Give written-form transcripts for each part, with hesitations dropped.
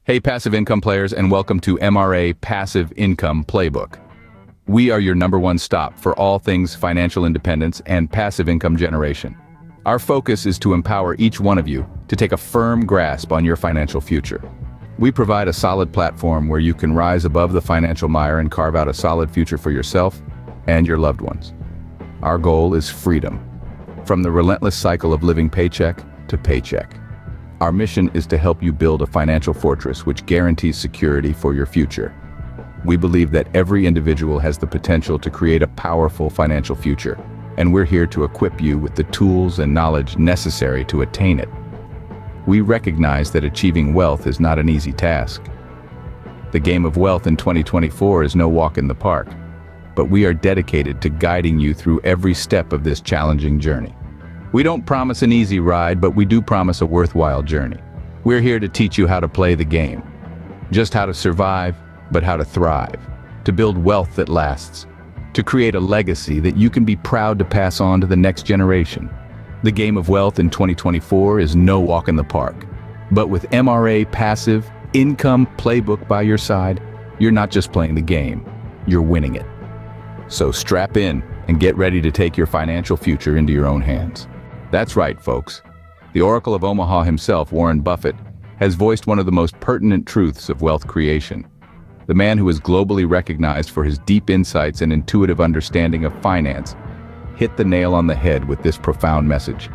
Hey passive income players, and welcome to MRA Passive Income Playbook. We are your #1 stop for all things financial independence and passive income generation. Our focus is to empower each one of you to take a firm grasp on your financial future. We provide a solid platform where you can rise above the financial mire and carve out a solid future for yourself and your loved ones. Our goal is freedom, from the relentless cycle of living paycheck to paycheck. Our mission is to help you build a financial fortress which guarantees security for your future. We believe that every individual has the potential to create a powerful financial future, and we're here to equip you with the tools and knowledge necessary to attain it. We recognize that achieving wealth is not an easy task. The game of wealth in 2024 is no walk in the park, but we are dedicated to guiding you through every step of this challenging journey. We don't promise an easy ride, but we do promise a worthwhile journey. We're here to teach you how to play the game. Just how to survive, but how to thrive. To build wealth that lasts. To create a legacy that you can be proud to pass on to the next generation. The game of wealth in 2024 is no walk in the park. But with MRA Passive Income Playbook by your side, you're not just playing the game, you're winning it. So strap in and get ready to take your financial future into your own hands. That's right, folks. The Oracle of Omaha himself, Warren Buffett, has voiced one of the most pertinent truths of wealth creation. The man who is globally recognized for his deep insights and intuitive understanding of finance hit the nail on the head with this profound message.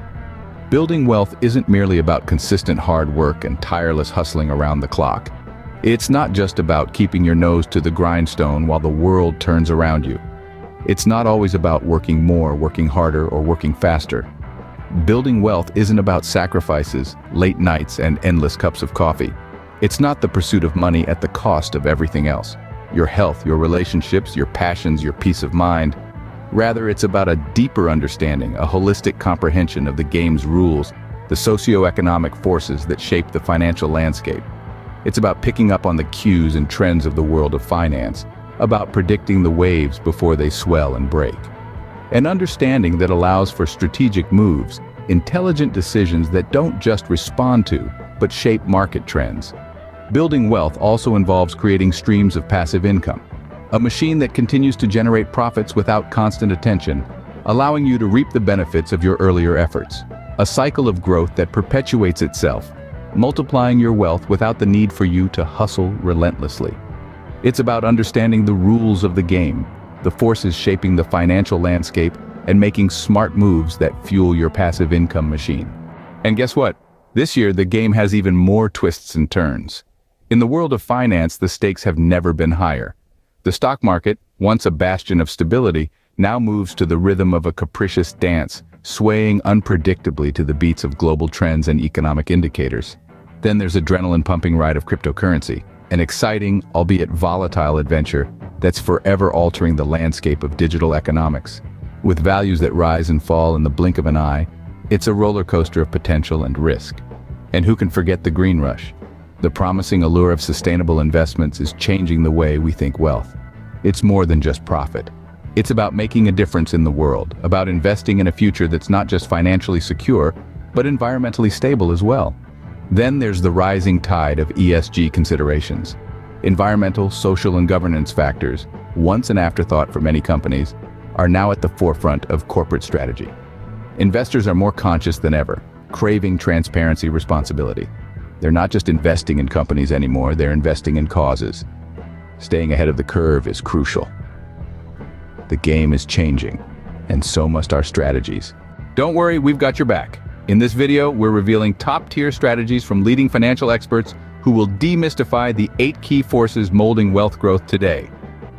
Building wealth isn't merely about consistent hard work and tireless hustling around the clock. It's not just about keeping your nose to the grindstone while the world turns around you. It's not always about working more, working harder, or working faster. Building wealth isn't about sacrifices, late nights, and endless cups of coffee. It's not the pursuit of money at the cost of everything else. Your health, your relationships, your passions, your peace of mind. Rather, it's about a deeper understanding, a holistic comprehension of the game's rules, the socio-economic forces that shape the financial landscape. It's about picking up on the cues and trends of the world of finance, about predicting the waves before they swell and break. An understanding that allows for strategic moves, intelligent decisions that don't just respond to, but shape market trends. Building wealth also involves creating streams of passive income, a machine that continues to generate profits without constant attention, allowing you to reap the benefits of your earlier efforts. A cycle of growth that perpetuates itself, multiplying your wealth without the need for you to hustle relentlessly. It's about understanding the rules of the game, the forces shaping the financial landscape, and making smart moves that fuel your passive income machine. And guess what? This year, the game has even more twists and turns. In the world of finance, the stakes have never been higher. The stock market, once a bastion of stability, now moves to the rhythm of a capricious dance, swaying unpredictably to the beats of global trends and economic indicators. Then there's adrenaline-pumping ride of cryptocurrency, an exciting, albeit volatile adventure that's forever altering the landscape of digital economics. With values that rise and fall in the blink of an eye, it's a roller coaster of potential and risk. And who can forget the green rush? The promising allure of sustainable investments is changing the way we think wealth. It's more than just profit. It's about making a difference in the world, about investing in a future that's not just financially secure, but environmentally stable as well. Then there's the rising tide of ESG considerations. Environmental, social, and governance factors, once an afterthought for many companies, are now at the forefront of corporate strategy. Investors are more conscious than ever, craving transparency, responsibility. They're not just investing in companies anymore, they're investing in causes. Staying ahead of the curve is crucial. The game is changing, and so must our strategies. Don't worry, we've got your back. In this video, we're revealing top-tier strategies from leading financial experts who will demystify the 8 key forces molding wealth growth today.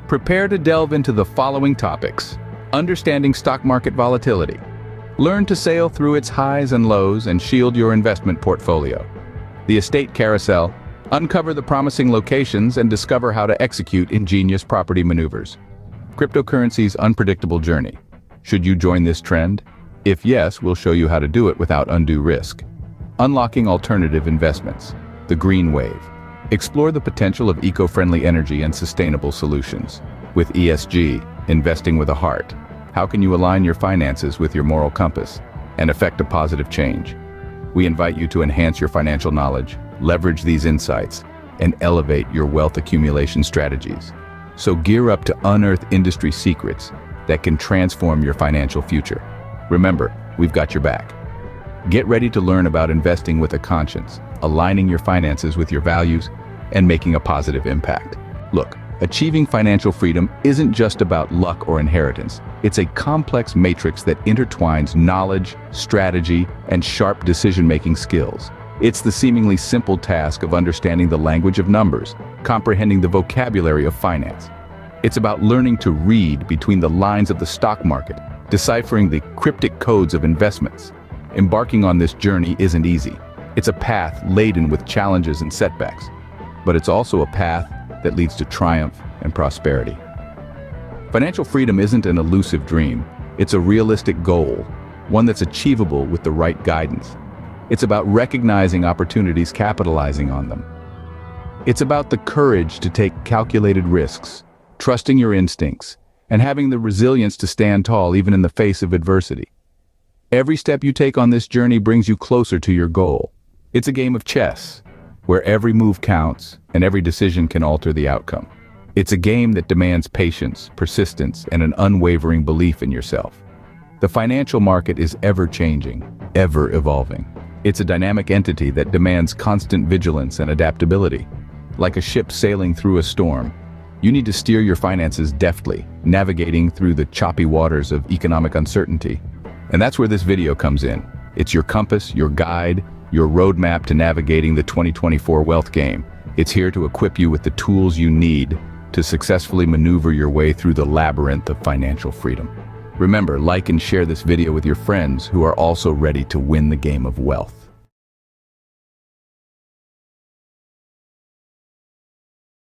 Prepare to delve into the following topics: understanding stock market volatility. Learn to sail through its highs and lows and shield your investment portfolio. The estate carousel. Uncover the promising locations and discover how to execute ingenious property maneuvers. Cryptocurrency's unpredictable journey. Should you join this trend? If yes, we'll show you how to do it without undue risk. Unlocking alternative investments. The green wave. Explore the potential of eco-friendly energy and sustainable solutions. With ESG, investing with a heart. How can you align your finances with your moral compass and effect a positive change? We invite you to enhance your financial knowledge, leverage these insights, and elevate your wealth accumulation strategies. So gear up to unearth industry secrets that can transform your financial future. Remember, we've got your back. Get ready to learn about investing with a conscience, aligning your finances with your values, and making a positive impact. Look, achieving financial freedom isn't just about luck or inheritance. It's a complex matrix that intertwines knowledge, strategy, and sharp decision-making skills. It's the seemingly simple task of understanding the language of numbers, comprehending the vocabulary of finance. It's about learning to read between the lines of the stock market, deciphering the cryptic codes of investments. Embarking on this journey isn't easy. It's a path laden with challenges and setbacks, but it's also a path that leads to triumph and prosperity. Financial freedom isn't an elusive dream. It's a realistic goal, one that's achievable with the right guidance. It's about recognizing opportunities, capitalizing on them. It's about the courage to take calculated risks, trusting your instincts, and having the resilience to stand tall even in the face of adversity. Every step you take on this journey brings you closer to your goal. It's a game of chess, where every move counts and every decision can alter the outcome. It's a game that demands patience, persistence, and an unwavering belief in yourself. The financial market is ever-changing, ever-evolving. It's a dynamic entity that demands constant vigilance and adaptability. Like a ship sailing through a storm, you need to steer your finances deftly, navigating through the choppy waters of economic uncertainty. And that's where this video comes in. It's your compass, your guide, your roadmap to navigating the 2024 wealth game. It's here to equip you with the tools you need to successfully maneuver your way through the labyrinth of financial freedom. Remember, like and share this video with your friends who are also ready to win the game of wealth.